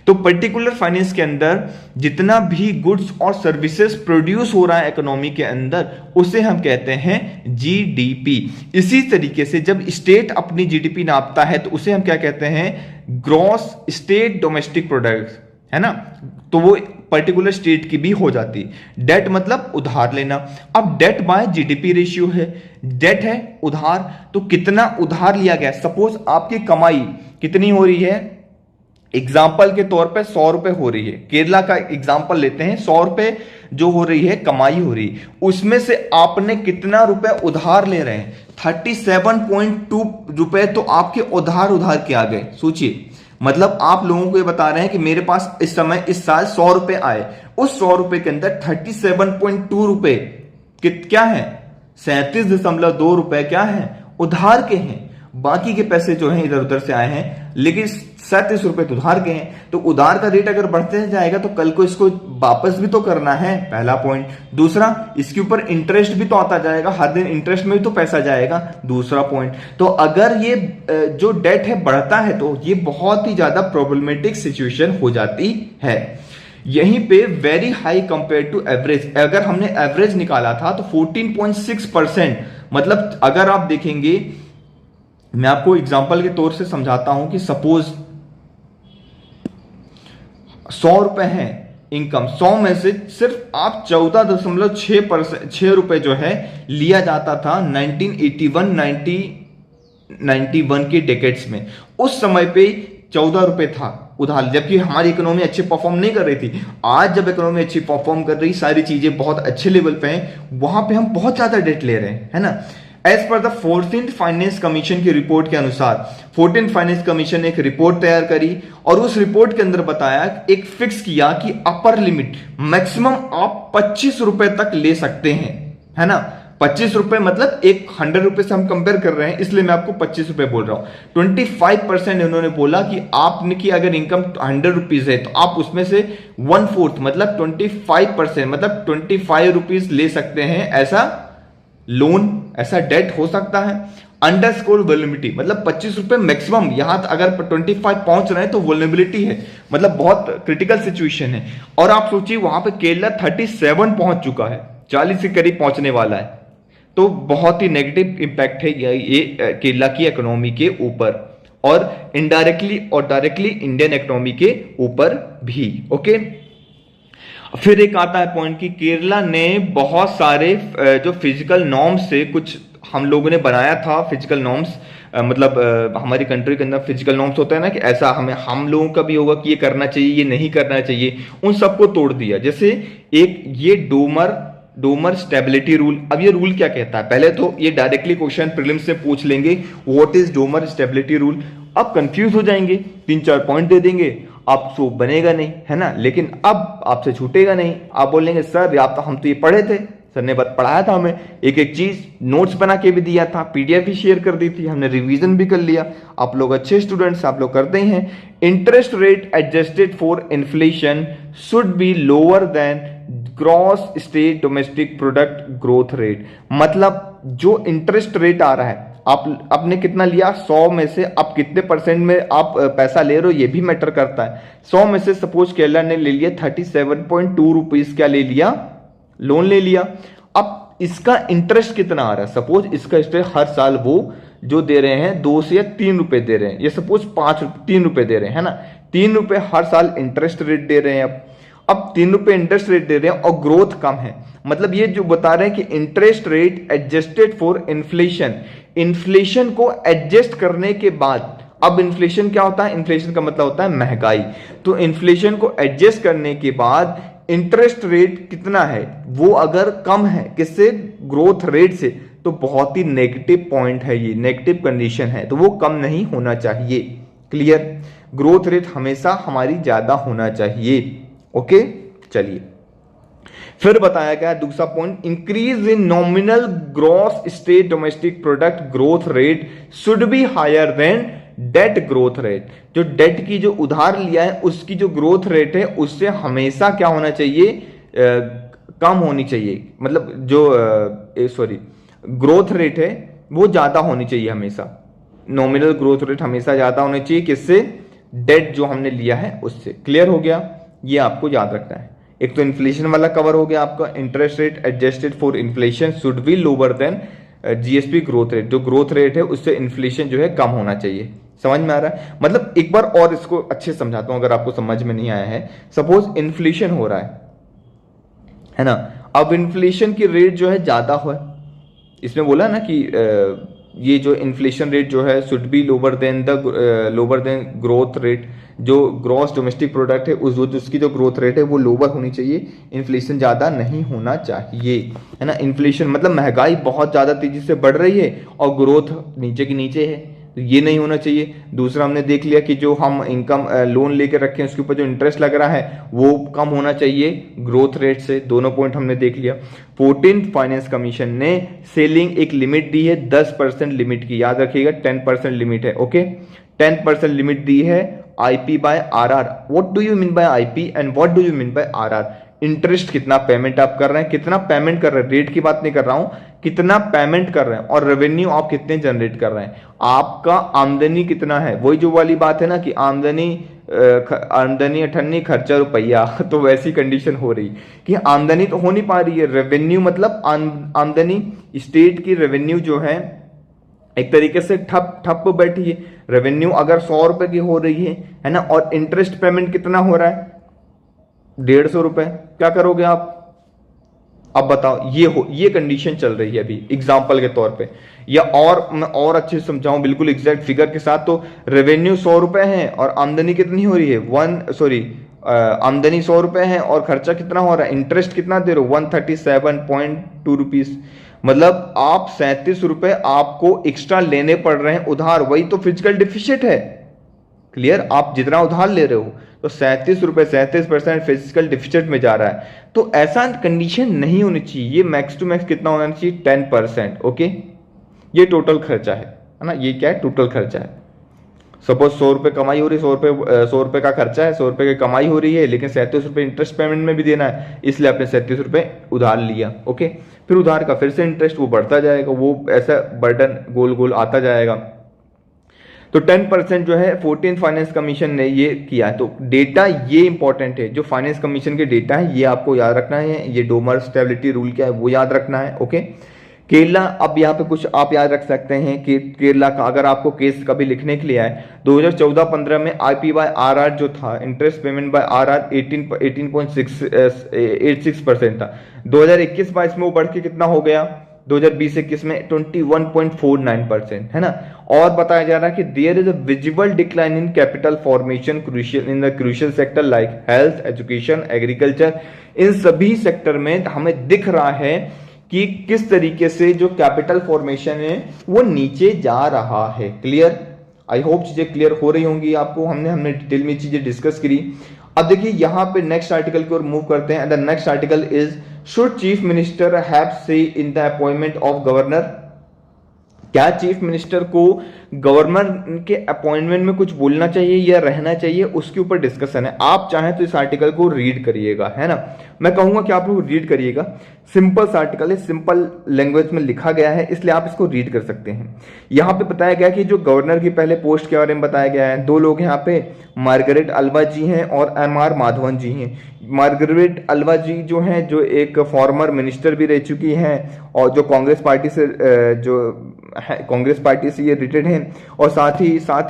तो पर्टिकुलर फाइनेंस के अंदर जितना भी गुड्स और सर्विसेज प्रोड्यूस हो रहा है इकोनॉमी के अंदर, उसे हम कहते हैं जीडीपी। इसी तरीके से जब स्टेट अपनी जीडीपी नापता है तो उसे हम क्या कहते हैं? ग्रॉस स्टेट डोमेस्टिक प्रोडक्ट, है ना। तो वो पर्टिकुलर स्टेट की भी हो जाती है। डेट मतलब उधार लेना। अब डेट बाय जीडीपी रेशियो है, डेट है उधार, तो कितना उधार लिया गया। सपोज आपकी कमाई कितनी हो रही है, एग्जाम्पल के तौर पे 100 रुपए हो रही है, केरला का एग्जाम्पल लेते हैं, 100 रुपए जो हो रही है कमाई हो रही है, उसमें से आपने कितना रुपए उधार ले रहे हैं? 37.2 रुपए तो आपके उधार के आ गए। सोचिए, मतलब आप लोगों को ये बता रहे हैं कि मेरे पास इस समय इस साल 100 रुपए आए, उस 100 रुपए के अंदर 37.2 रुपए क्या है? 37.2 रुपए क्या है? उधार के हैं। बाकी के पैसे जो हैं इधर उधर से आए हैं, लेकिन 37 रुपए तो उधार के हैं। तो उधार का रेट अगर बढ़ते जाएगा तो कल को इसको वापस भी तो करना है, पहला पॉइंट। दूसरा, इसके ऊपर इंटरेस्ट भी तो आता जाएगा, हर दिन इंटरेस्ट में भी तो पैसा जाएगा, दूसरा पॉइंट। तो अगर ये जो डेट है बढ़ता है तो ये बहुत ही ज्यादा प्रॉब्लमेटिक सिचुएशन हो जाती है। यहीं पे very high compare to average, अगर हमने एवरेज निकाला था तो 14.6%, मतलब अगर आप देखेंगे, मैं आपको एग्जांपल के तौर से समझाता हूं कि सपोज 100 रुपए है इनकम, 100 में से सिर्फ आप 14.6 रुपए जो है लिया जाता था 1981 के डेकेड्स में। उस समय पे 14 रुपए था उधार, जबकि हमारी इकोनॉमी अच्छी परफॉर्म नहीं कर रही थी। आज जब इकोनॉमी अच्छी परफॉर्म कर रही, सारी चीजें बहुत अच्छे लेवल पे हैं, वहां पे हम बहुत ज्यादा डेट ले रहे हैं, है ना। As per the 14th finance commission की रिपोर्ट के अनुसार 14th फाइनेंस कमीशन ने एक रिपोर्ट तैयार करी और उस रिपोर्ट के अंदर बताया, एक फिक्स किया कि अपर लिमिट मैक्सिमम आप 25 रुपए तक ले सकते हैं, है ना। 25 रुपए मतलब एक 100 रुपए से हम कंपेयर कर रहे हैं, इसलिए मैं आपको 25 रुपए बोल रहा हूं। 25% उन्होंने बोला कि आपने की अगर इनकम 100 रुपीज है तो आप उसमें से 1/4 मतलब 25% मतलब 25 रुपीज ले सकते हैं, ऐसा लोन, ऐसा डेट हो सकता है। अंडरस्कोर वल्नरेबिलिटी मतलब 25 रुपए मैक्सिमम, यहां अगर 25 पहुंच रहे हैं तो वल्नरेबिलिटी है, मतलब बहुत क्रिटिकल सिचुएशन है। और आप सोचिए वहां पे केरला 37 पहुंच चुका है, 40 के करीब पहुंचने वाला है। तो बहुत ही नेगेटिव इंपैक्ट है ये केरला की इकोनॉमी के ऊपर, और इनडायरेक्टली और डायरेक्टली इंडियन इकोनॉमी के ऊपर भी। ओके, फिर एक आता है पॉइंट कि केरला ने बहुत सारे जो फिजिकल नॉर्म्स से कुछ हम लोगों ने बनाया था, फिजिकल नॉर्म्स मतलब हमारी कंट्री के अंदर फिजिकल नॉर्म्स होता है ना कि ऐसा हम लोगों का भी होगा कि ये करना चाहिए, ये नहीं करना चाहिए, उन सबको तोड़ दिया। जैसे एक ये डोमर स्टेबिलिटी रूल। अब ये रूल क्या कहता है, पहले तो ये डायरेक्टली क्वेश्चन प्रीलिम्स से पूछ लेंगे, what is Domar stability rule. आप कंफ्यूज हो जाएंगे, 3-4 पॉइंट दे देंगे, आपको बनेगा नहीं, है ना। लेकिन अब आपसे छूटेगा नहीं, आप बोलेंगे सर आप तो हम तो ये पढ़े थे, सर ने पढ़ाया था हमें, एक एक चीज नोट्स बना के भी दिया था, पीडीएफ भी शेयर कर दी थी, हमने रिवीजन भी कर लिया। आप लोग अच्छे स्टूडेंट्स, आप लोग करते ही हैं। Interest rate adjusted for inflation should be lower than gross state domestic product growth rate. मतलब जो इंटरेस्ट रेट आ रहा है, आपने कितना लिया, 100 में से आप कितने परसेंट में आप पैसा ले रहे हो, ये भी मैटर करता है। 100 में से सपोज केरला ने ले लिया 37.2 रुपीज, क्या ले लिया, लोन ले लिया। अब इसका इंटरेस्ट कितना आ रहा है, सपोज इसका इंटरेस्ट हर साल वो जो दे रहे हैं 2 से या 3 रुपए दे रहे हैं, ये सपोज 3 रुपए दे रहे हैं, है ना। 3 रुपए हर साल इंटरेस्ट रेट दे रहे हैं। अब 3 रुपए इंटरेस्ट रेट दे रहे हैं और ग्रोथ कम है, मतलब ये जो बता रहे हैं कि interest rate adjusted for inflation, inflation को एडजस्ट करने के बाद। अब इन्फ्लेशन क्या होता है, इन्फ्लेशन का मतलब होता है महंगाई। तो इन्फ्लेशन को एडजस्ट करने के बाद इंटरेस्ट रेट कितना है, वो अगर कम है किससे, ग्रोथ रेट से, तो बहुत ही नेगेटिव पॉइंट है, ये नेगेटिव कंडीशन है, तो वो कम नहीं होना चाहिए। क्लियर, ग्रोथ रेट हमेशा हमारी ज्यादा होना चाहिए। ओके, चलिए फिर बताया गया दूसरा point, increase in nominal gross state domestic product growth rate should be higher than debt growth rate. जो डेट की जो उधार लिया है उसकी जो ग्रोथ रेट है उससे हमेशा क्या होना चाहिए, कम होनी चाहिए, मतलब जो ग्रोथ रेट है वो ज्यादा होनी चाहिए हमेशा। नॉमिनल ग्रोथ रेट हमेशा ज्यादा होनी चाहिए, किससे, डेट जो हमने लिया है उससे। क्लियर हो गया, ये आपको याद रखना है। एक तो इन्फ्लेशन वाला कवर हो गया आपका, interest rate adjusted for inflation should be lower than GSP growth rate, जो ग्रोथ रेट है उससे इन्फ्लेशन जो है कम होना चाहिए। समझ में आ रहा है, मतलब एक बार और इसको अच्छे समझाता हूं अगर आपको समझ में नहीं आया है। सपोज इन्फ्लेशन हो रहा है ना, अब इन्फ्लेशन की रेट जो है ज्यादा हो, इसमें बोला ना कि ये जो इन्फ्लेशन रेट जो है should be lower than growth rate, जो ग्रॉस डोमेस्टिक प्रोडक्ट है उसकी जो ग्रोथ रेट है वो लोअर होनी चाहिए, इन्फ्लेशन ज्यादा नहीं होना चाहिए, है ना। इन्फ्लेशन मतलब महंगाई बहुत ज्यादा तेजी से बढ़ रही है और ग्रोथ नीचे की नीचे है, तो ये नहीं होना चाहिए। दूसरा हमने देख लिया कि जो हम इनकम लोन लेकर रखे हैं उसके ऊपर जो इंटरेस्ट लग रहा है वो कम होना चाहिए ग्रोथ रेट से, दोनों पॉइंट हमने देख लिया। 14th फाइनेंस कमीशन ने सेलिंग एक लिमिट दी है 10% लिमिट की, याद रखिएगा 10% लिमिट है, ओके 10% लिमिट दी है IP by RR. What do you mean by IP and what do you mean by RR? Interest कितना पेमेंट आप कर रहे हैं, कितना पेमेंट कर रहे हैं, रेट की बात नहीं कर रहा हूं, कितना पेमेंट कर रहे हैं, और रेवेन्यू आप कितने जनरेट कर रहे हैं, आपका आमदनी कितना है। वही जो वाली बात है ना कि आमदनी आमदनी अठन्नी खर्चा रुपया तो वैसी कंडीशन हो रही कि आमदनी तो हो नहीं पा रही है, रेवेन्यू मतलब आमदनी, स्टेट की रेवेन्यू जो है एक तरीके से ठप बैठी है। रेवेन्यू अगर 100 रुपए की हो रही है ना, और इंटरेस्ट पेमेंट कितना हो रहा है 150 रुपए, क्या करोगे आप? अब बताओ, ये कंडीशन चल रही है अभी एग्जांपल के तौर पे, या और मैं और अच्छे से समझाऊं बिल्कुल एग्जैक्ट फिगर के साथ, तो रेवेन्यू 100 रुपए है और आमदनी कितनी हो रही है आमदनी 100 रुपए है और खर्चा कितना हो रहा है, इंटरेस्ट कितना दे रहे हो 137.2 रुपीज, मतलब आप 37 रुपए आपको एक्स्ट्रा लेने पड़ रहे हैं उधार, वही तो फिजिकल डिफिसिट है। क्लियर? आप जितना उधार ले रहे हो तो 37 रुपए 37% फिजिकल डिफिसिट में जा रहा है, तो ऐसा कंडीशन नहीं होनी चाहिए। ये मैक्स टू मैक्स कितना होना चाहिए 10%, ओके। ये टोटल खर्चा है ना, ये क्या है टोटल खर्चा है। सपोज 100 रुपए कमाई हो रही है, 100 रुपए का खर्चा है, 100 रुपए की कमाई हो रही है, लेकिन 37 रुपए इंटरेस्ट पेमेंट में भी देना है, इसलिए आपने 37 रुपए उधार लिया, ओके। फिर उधार का फिर से इंटरेस्ट वो बढ़ता जाएगा, वो ऐसा बर्डन गोल गोल आता जाएगा। तो 10% जो है 14th फाइनेंस कमीशन ने ये किया है। तो डेटा ये इंपॉर्टेंट है, जो फाइनेंस कमीशन के डेटा है ये आपको याद रखना है। ये डोमर स्टेबिलिटी रूल क्या है वो याद रखना है, ओके। केरला, अब यहाँ पे कुछ आप याद रख सकते हैं कि केरला का अगर आपको केस कभी लिखने के लिए आए, 2014-15 में आईपी बाय आरआर जो था, इंटरेस्ट पेमेंट बाय आरआर 18.86% था। 2021-22 में वो बढ़ के कितना हो गया, 2020-21 में 21.49%, है ना। और बताया जा रहा है कि there is a visible decline in capital formation crucial in the crucial sector like health, education, agriculture. इन सभी सेक्टर में हमें दिख रहा है कि किस तरीके से जो कैपिटल फॉर्मेशन है वो नीचे जा रहा है। क्लियर? आई होप चीजें क्लियर हो रही होंगी आपको। हमने डिटेल में चीजें डिस्कस करी। अब देखिए यहां पे नेक्स्ट आर्टिकल की ओर मूव करते हैं। The next article is should chief minister have say in the appointment of governor. क्या चीफ मिनिस्टर को गवर्नर के अपॉइंटमेंट में कुछ बोलना चाहिए या रहना चाहिए, उसके ऊपर डिस्कशन है। आप चाहें तो इस आर्टिकल को रीड करिएगा, है ना। मैं कहूंगा कि आप लोग रीड करिएगा। सिंपल सा आर्टिकल है, सिंपल लैंग्वेज में लिखा गया है, इसलिए आप इसको रीड कर सकते हैं। यहां पे बताया गया कि जो गवर्नर की पहले पोस्ट के बारे में बताया गया है, 2 लोग यहाँ पे मार्गरेट अल्वा जी हैं और एमआर माधवन जी हैं। मार्गरेट अल्वा जी जो हैं, जो एक फॉर्मर मिनिस्टर भी रह चुकी हैं और जो कांग्रेस पार्टी से कांग्रेस पार्टी से ये रिलेटेड हैं, और साथ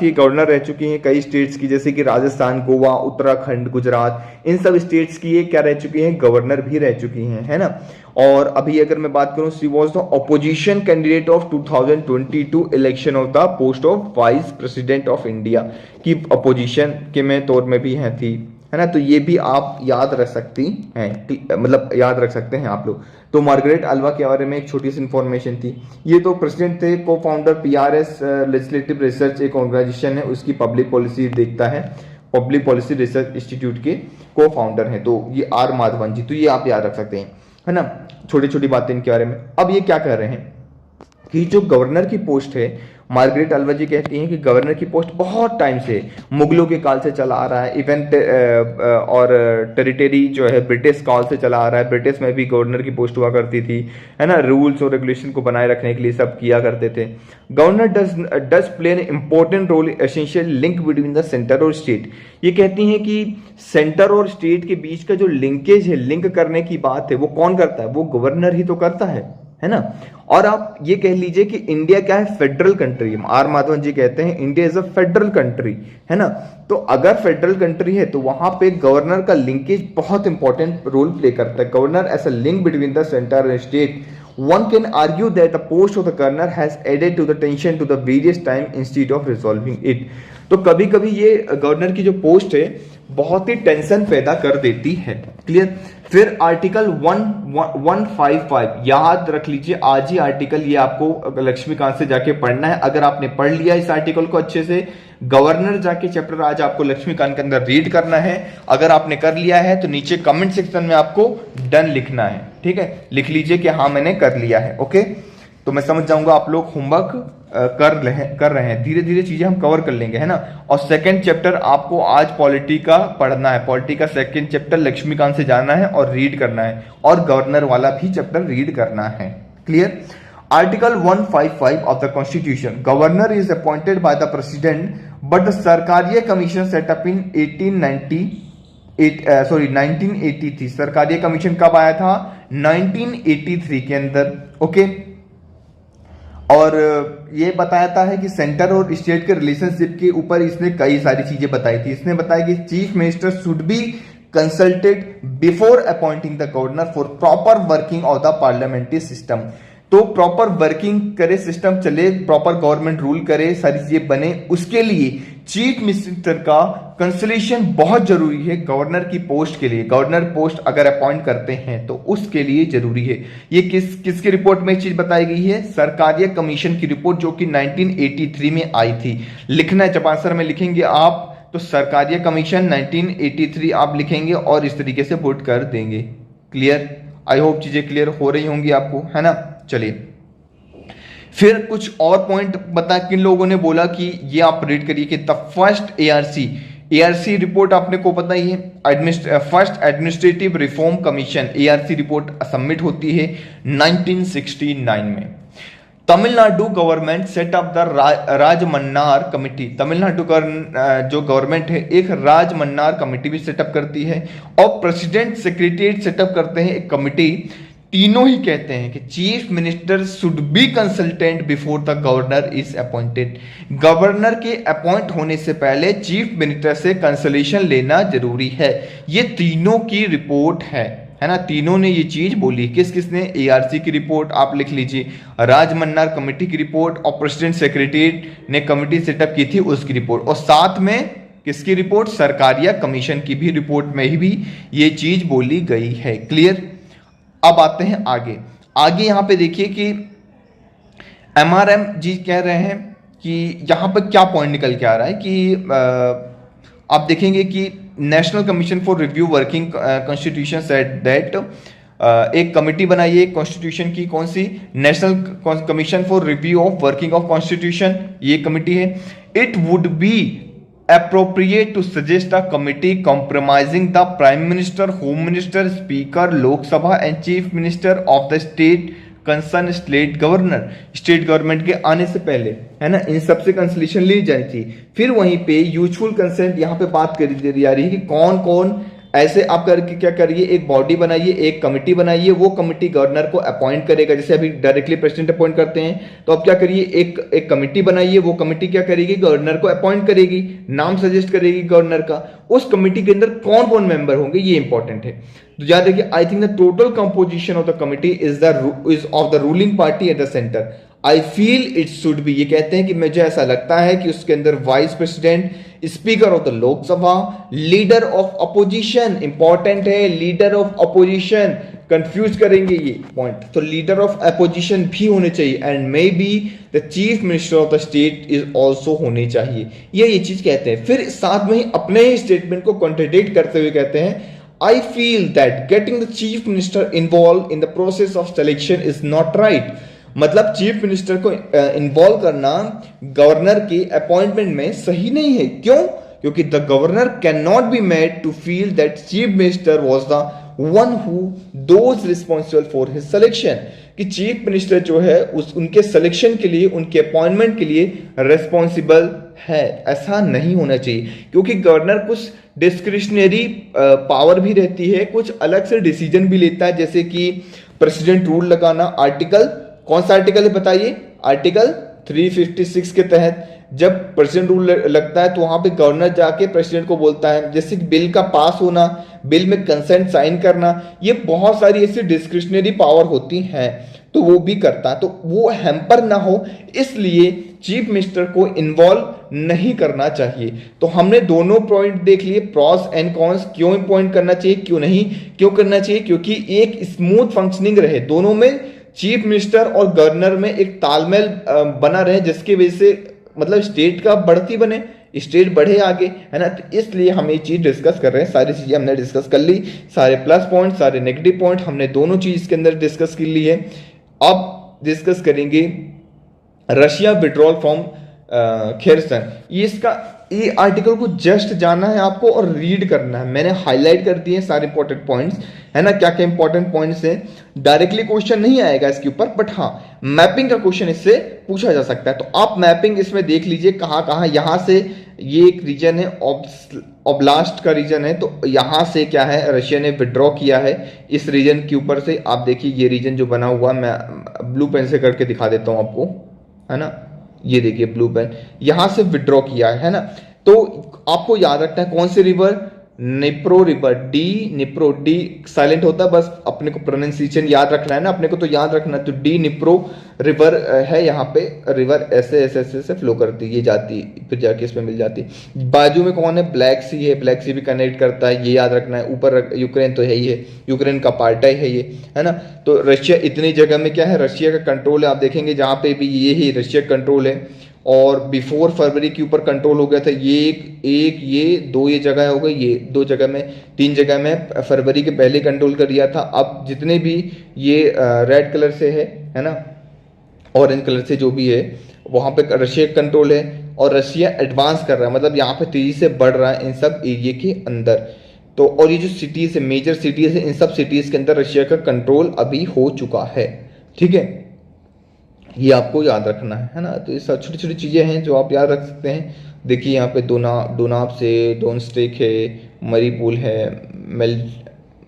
ही गवर्नर रह चुकी हैं कई स्टेट्स की, जैसे कि राजस्थान, गोवा, उत्तराखंड, गुजरात, इन सब स्टेट्स की ये क्या रह चुकी हैं, गवर्नर भी रह चुकी हैं, है ना। और अभी अगर मैं बात करूं, she was the opposition candidate of 2022 election of the post of vice president of India की अपोजिशन के में तौर में भी है थी, है ना। तो ये भी आप याद रख सकती हैं, मतलब याद रख सकते हैं आप लोग। तो मार्गरेट अल्वा के बारे में एक छोटी सी इंफॉर्मेशन थी। ये तो प्रेसिडेंट थे, को फाउंडर पीआरएस लेजिस्लेटिव रिसर्च एक ऑर्गेनाइजेशन है, उसकी पब्लिक पॉलिसी देखता है, पब्लिक पॉलिसी रिसर्च इंस्टीट्यूट के को फाउंडर हैं। तो ये आर माधवन जी, तो ये आप याद रख सकते हैं, है ना। छोटी छोटी बातें इनके बारे में। अब ये क्या कर रहे हैं कि जो गवर्नर की पोस्ट है, मार्गरेट अल्वा जी कहती हैं कि गवर्नर की पोस्ट बहुत टाइम से, मुगलों के काल से चला आ रहा है, इवेंट और टेरिटरी जो है ब्रिटिश काल से चला आ रहा है। ब्रिटिश में भी गवर्नर की पोस्ट हुआ करती थी, है ना। रूल्स और रेगुलेशन को बनाए रखने के लिए सब किया करते थे। Governor does play an important role, essential link between the centre और स्टेट। ये कहती हैं कि सेंटर और स्टेट के बीच का जो लिंकेज है, लिंक करने की बात है, वो कौन करता है, वो गवर्नर ही तो करता है ना। और आप ये कह लीजिए कि इंडिया क्या है, फेडरल कंट्री। आर माधवन जी कहते हैं India is a federal country, है ना। तो अगर फेडरल कंट्री है तो वहां पे गवर्नर का लिंकेज बहुत इंपॉर्टेंट रोल प्ले करता है। Governor as a link between the centre and state one can argue that the post of the governor has added to the tension to the various time instead of resolving it. तो कभी कभी ये governor की जो post है बहुत ही tension पैदा कर देती है। क्लियर। फिर आर्टिकल 155 याद रख लीजिए, आज ही आर्टिकल ये आपको लक्ष्मीकांत से जाके पढ़ना है। अगर आपने पढ़ लिया इस आर्टिकल को अच्छे से, गवर्नर जाके चैप्टर आज आपको लक्ष्मीकांत के अंदर रीड करना है। अगर आपने कर लिया है तो नीचे कमेंट सेक्शन में आपको डन लिखना है, ठीक है, लिख लीजिए कि हाँ मैंने कर लिया है। ओके, तो मैं समझ जाऊंगा आप लोग होमवर्क कर रहे हैं। धीरे धीरे चीजें हम कवर कर लेंगे, है ना। और सेकंड चैप्टर आपको आज पॉलिटी का पढ़ना है, पॉलिटी का सेकंड चैप्टर लक्ष्मीकांत से जाना है और रीड करना है, और गवर्नर वाला भी चैप्टर रीड करना है। Clear. Article 155 of the constitution, governor is appointed by the president but the Sarkaria commission setup in 1983। Sarkaria commission कब आया था? 1983 के अंदर। ओके, और ये बताता है कि सेंटर और स्टेट के रिलेशनशिप के ऊपर इसने कई सारी चीजें बताई थी। इसने बताया कि chief minister should be consulted before appointing the governor for proper working of the parliamentary system. तो प्रॉपर वर्किंग करे, सिस्टम चले, प्रॉपर गवर्नमेंट रूल करे, सारी चीजें बने, उसके लिए चीफ मिनिस्टर का कंसल्टेशन बहुत जरूरी है। गवर्नर की पोस्ट के लिए, गवर्नर पोस्ट अगर अपॉइंट करते हैं तो उसके लिए जरूरी है। ये किसकी रिपोर्ट में चीज बताई गई है? सरकारीय कमीशन की रिपोर्ट, जो कि 1983 में आई थी। लिखना है, जब आंसर में लिखेंगे आप तो सरकारीय कमीशन 1983 आप लिखेंगे और इस तरीके से पुट कर देंगे। क्लियर। आई होप चीजें क्लियर हो रही होंगी आपको, है ना। चलिए फिर कुछ और पॉइंट बता, किन लोगों ने बोला कि ये आप रीड करिए कि द फर्स्ट एआरसी रिपोर्ट आपने को पता ही है, first administrative reform commission ARC report submit होती है 1969 में। Tamil Nadu government set up the Rajamannar committee. Tamil Nadu का जो गवर्नमेंट है एक राजमन्नार कमेटी भी सेटअप करती है, और प्रेसिडेंट सेक्रेटरीट सेटअप करते हैं एक कमेटी। तीनों ही कहते हैं कि chief minister should be consultant before the governor is appointed. Governor के अपॉइंट होने से पहले चीफ मिनिस्टर से कंसल्टेशन लेना जरूरी है। ये तीनों की रिपोर्ट है ना। तीनों ने ये चीज बोली। किसने? एआरसी की रिपोर्ट आप लिख लीजिए, राजमन्नार कमेटी की रिपोर्ट, और प्रेसिडेंट सेक्रेटरीट ने कमेटी सेटअप की थी उसकी रिपोर्ट, और साथ में किसकी रिपोर्ट? सरकारीय कमीशन की भी रिपोर्ट में भी ये चीज बोली गई है। क्लियर। अब आते हैं आगे यहां पे देखिए कि एमआरएम जी कह रहे हैं कि यहां पर क्या पॉइंट निकल के आ रहा है कि आप देखेंगे कि national commission for review working constitution set that, एक कमेटी बनाई है कॉन्स्टिट्यूशन की, कौन सी? National commission for review of working of constitution, ये कमेटी है। It would be appropriate to suggest a committee comprising the prime minister, home minister, speaker lok sabha and chief minister of the state concerned state governor। State government के आने से पहले, है ना, इन सबसे consultation ली जानी थी। फिर वहीं पे यूजफुल कंसेंट यहाँ पे बात करी जा रही है कि कौन कौन ऐसे आप करके क्या करिए, एक बॉडी बनाइए, एक कमिटी बनाइए, वो कमिटी गवर्नर को अपॉइंट करेगा। जैसे अभी डायरेक्टली प्रेसिडेंट अपॉइंट करते हैं, तो अब क्या करिए, एक कमिटी बनाइए, वो कमिटी क्या करेगी? गवर्नर को अपॉइंट करेगी, नाम सजेस्ट करेगी गवर्नर का। उस कमिटी के अंदर कौन कौन मेंबर होंगे ये इंपॉर्टेंट है। तो याद रखिए, I think the total composition of the committee is of the ruling party at the centre. I feel it should be, ये कहते हैं कि मुझे ऐसा लगता है कि उसके अंदर vice president, speaker of the Lok Sabha, leader of opposition, important है, लीडर ऑफ अपोजिशन, कंफ्यूज करेंगे ये पॉइंट, तो लीडर ऑफ अपोजिशन भी होने चाहिए, and may be the chief minister of the state is also होने चाहिए। ये चीज कहते हैं। फिर साथ में ही अपने ही स्टेटमेंट को कॉन्ट्रडिक्ट करते हुए कहते हैं, I feel that getting the chief minister involved in the process of selection is not right। मतलब चीफ मिनिस्टर को इन्वॉल्व करना गवर्नर के अपॉइंटमेंट में सही नहीं है। क्यों? क्योंकि the governor can not be made to feel that chief minister was the one who those responsible for his selection, कि चीफ मिनिस्टर जो है उनके सिलेक्शन के लिए, उनके अपॉइंटमेंट के लिए रेस्पॉन्सिबल है। ऐसा नहीं होना चाहिए, क्योंकि गवर्नर कुछ डिस्क्रिशनरी पावर भी रहती है, कुछ अलग से डिसीजन भी लेता है, जैसे कि प्रेसिडेंट रूल लगाना। आर्टिकल, कौन सा आर्टिकल है बताइए? आर्टिकल 356 के तहत जब प्रेसिडेंट रूल लगता है तो वहां पे गवर्नर जाके प्रेसिडेंट को बोलता है, जैसे बिल का पास होना, बिल में कंसेंट साइन करना, ये बहुत सारी ऐसी डिस्क्रिशनरी पावर होती हैं, तो वो भी करता है, तो वो हैम्पर ना हो इसलिए चीफ मिनिस्टर को इन्वॉल्व नहीं करना चाहिए। तो हमने दोनों पॉइंट देख लिए, प्रॉस एंड कॉन्स, क्यों इंपॉइंट करना चाहिए, क्यों नहीं, क्यों करना चाहिए, क्योंकि एक स्मूथ फंक्शनिंग रहे दोनों में, चीफ मिनिस्टर और गवर्नर में एक तालमेल बना रहे, जिसकी वजह से मतलब स्टेट का बढ़ती बने, स्टेट बढ़े आगे, है ना। तो इसलिए हम ये चीज डिस्कस कर रहे हैं, सारी चीजें हमने डिस्कस कर ली, सारे प्लस पॉइंट सारे नेगेटिव पॉइंट हमने दोनों चीज के अंदर डिस्कस कर ली है। अब डिस्कस करेंगे रशिया विड्रॉल फ्रॉम खेरसन। ये आर्टिकल को जस्ट जाना है आपको और रीड करना है, मैंने हाईलाइट कर दिए सारे इंपॉर्टेंट पॉइंट्स, है ना, क्या क्या इंपॉर्टेंट पॉइंट्स हैं। डायरेक्टली क्वेश्चन नहीं आएगा इसके ऊपर, बट हाँ मैपिंग का क्वेश्चन इससे पूछा जा सकता है। तो आप मैपिंग इसमें देख लीजिए कहाँ कहाँ, यहाँ से ये एक रीजन है, ओब्लास्ट का रीजन है, तो यहाँ से क्या है रशिया ने विड्रॉ किया है इस रीजन के ऊपर से। आप देखिए ये रीजन जो बना हुआ, मैं ब्लू पेन से करके दिखा देता हूँ आपको, है ना, ये देखिए ब्लू पेन, यहां से विड्रॉ किया है ना। तो आपको याद रखना है कौन सी river, Dnieper river, Dnieper, D silent होता है, बस अपने को प्रोनाउंसिएशन याद रखना है ना, अपने को तो याद रखना है। तो डी निप्रो रिवर है, यहाँ पे रिवर ऐसे ऐसे ऐसे ऐसे फ्लो करती है, ये जाती है फिर जाके इसमें मिल जाती है। बाजू में कौन है, ब्लैक सी है, ब्लैक सी भी कनेक्ट करता है, ये याद रखना है। ऊपर यूक्रेन तो है ही है, यूक्रेन का पार्ट है ये, है ना। तो रशिया इतनी जगह में क्या है, रशिया का कंट्रोल है, आप देखेंगे जहाँ पे भी ये ही रशिया कंट्रोल है। और बिफोर फरवरी के ऊपर कंट्रोल हो गया था, ये दो ये जगह हो गई, ये दो जगह में, तीन जगह में फरवरी के पहले कंट्रोल कर लिया था। अब जितने भी ये रेड कलर से है ना, ऑरेंज कलर से जो भी है, वहां पे रशिया कंट्रोल है और रशिया एडवांस कर रहा है, मतलब यहाँ पे तेजी से बढ़ रहा है इन सब एरिया के अंदर। तो और ये जो सिटीज है, मेजर सिटीज है, इन सब सिटीज के अंदर रशिया का कंट्रोल अभी हो चुका है, ठीक है, ये आपको याद रखना है ना। तो ये सब छोटी छोटी चीजें हैं जो आप याद रख सकते हैं। देखिए यहाँ पे दोनाब से डोनस्टेक है, मरीपोल है,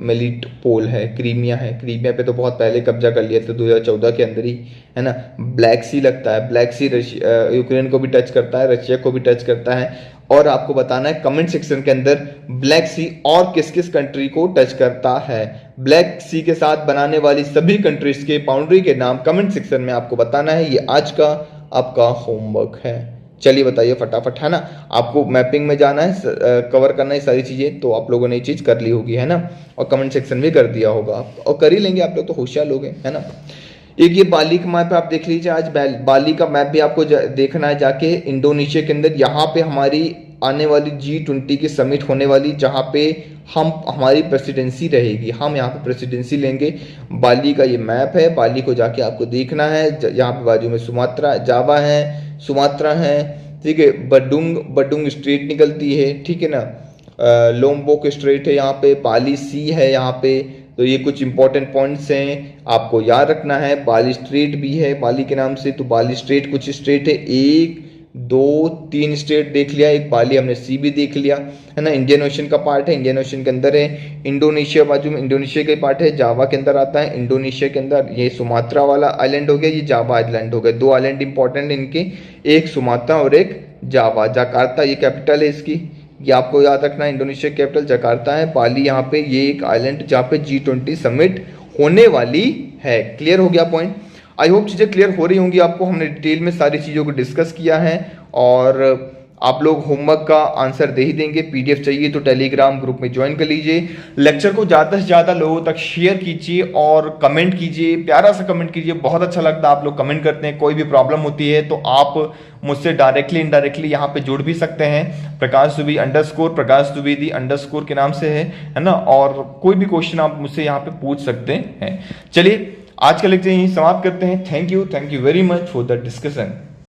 मेलिटोपोल है, क्रीमिया है, क्रीमिया पे तो बहुत पहले कब्जा कर लिया था 2014 के अंदर ही, है ना। ब्लैक सी लगता है, ब्लैक सी यूक्रेन को भी टच करता है, रशिया को भी टच करता है। और आपको बताना है कमेंट सेक्शन के अंदर ब्लैक सी और किस किस कंट्री को टच करता है, ब्लैक सी के साथ बनाने वाली सभी कंट्रीज के बाउंड्री के नाम कमेंट सेक्शन में आपको बताना है। ये आज का आपका होमवर्क है। चलिए बताइए फटाफट, है ना। आपको मैपिंग में जाना है, कवर करना है सारी चीजें, तो आप लोगों ने ये चीज कर ली होगी, है ना, और कमेंट सेक्शन भी कर दिया होगा आप, और कर ही लेंगे आप लोग, तो होशियार लोग हैं, है ना। एक ये बाली का मैप आप देख लीजिए, आज बाली का मैप भी आपको देखना है जाके, इंडोनेशिया के अंदर। यहाँ पे हमारी आने वाली G20 की समिट होने वाली, जहाँ पे हमारी प्रेसिडेंसी रहेगी, हम यहाँ पे प्रेसिडेंसी लेंगे। बाली का ये मैप है, बाली को जाके आपको देखना है। यहाँ पे बाजू में सुमात्रा, जावा है, सुमात्रा है, ठीक है, बडुंग स्ट्रेट निकलती है, ठीक है ना, लोम्बोक स्ट्रेट है यहाँ पे, बाली सी है यहाँ पे। तो ये कुछ इंपॉर्टेंट पॉइंट्स हैं, आपको याद रखना है। बाली स्ट्रेट भी है बाली के नाम से, तो बाली स्ट्रेट कुछ स्ट्रेट है, 1 2 3 स्टेट देख लिया, एक बाली हमने सी भी देख लिया, है ना। इंडियन ओशन का पार्ट है, इंडियन ओशन के अंदर है। इंडोनेशिया बाजू में, इंडोनेशिया का पार्ट है, जावा के अंदर आता है। इंडोनेशिया के अंदर ये सुमात्रा वाला आइलैंड हो गया, ये जावा आइलैंड हो गया। दो आइलैंड इंपॉर्टेंट इनके, एक सुमात्रा और एक जावा। जकार्ता ये कैपिटल है इसकी, ये आपको याद रखना है, इंडोनेशिया कैपिटल जकार्ता है। बाली यहाँ पे ये एक आइलैंड जहाँ पे G20 समिट होने वाली है। क्लियर हो गया पॉइंट। आई होप चीज़ें क्लियर हो रही होंगी आपको, हमने डिटेल में सारी चीज़ों को डिस्कस किया है। और आप लोग होमवर्क का आंसर दे ही देंगे। PDF चाहिए तो टेलीग्राम ग्रुप में ज्वाइन कर लीजिए। लेक्चर को ज़्यादा से ज़्यादा लोगों तक शेयर कीजिए और कमेंट कीजिए, प्यारा सा कमेंट कीजिए, बहुत अच्छा लगता है आप लोग कमेंट करते हैं। कोई भी प्रॉब्लम होती है तो आप मुझसे डायरेक्टली इनडायरेक्टली यहाँ पे जुड़ भी सकते हैं। प्रकाश द्विवेदी _ के नाम से है ना। और कोई भी क्वेश्चन आप मुझसे यहाँ पे पूछ सकते हैं। चलिए आज का लेक्चर यहीं समाप्त करते हैं। Thank you very much for the discussion.